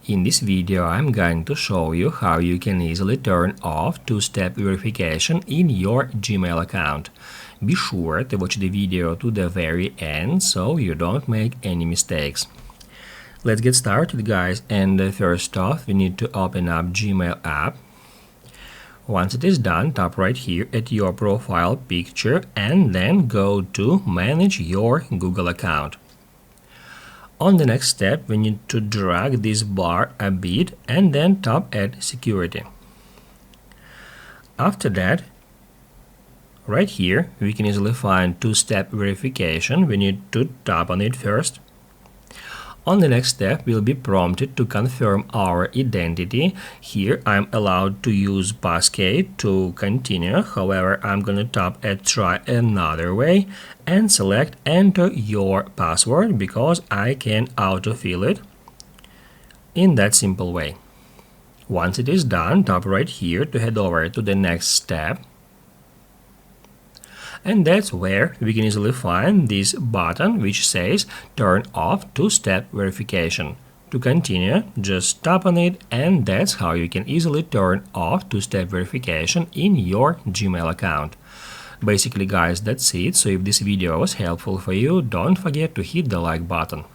In this video, I'm going to show you how you can easily turn off two-step verification in your Gmail account. Be sure to watch the video to the very end so you don't make any mistakes. Let's get started, guys, and first off, we need to open up Gmail app. Once it is done, tap right here at your profile picture and then go to Manage your Google account. On the next step, we need to drag this bar a bit and then tap Add Security. After that, right here, we can easily find two-step verification. We need to tap on it first. On the next step, we'll be prompted to confirm our identity. Here, I'm allowed to use passkey to continue. However, I'm going to tap at Try Another Way and select Enter Your Password because I can autofill it in that simple way. Once it is done, tap right here to head over to the next step. And that's where we can easily find this button which says Turn off two-step verification. To continue, just tap on it, and that's how you can easily turn off two-step verification in your Gmail account. Basically, guys, that's it. So if this video was helpful for you, don't forget to hit the like button.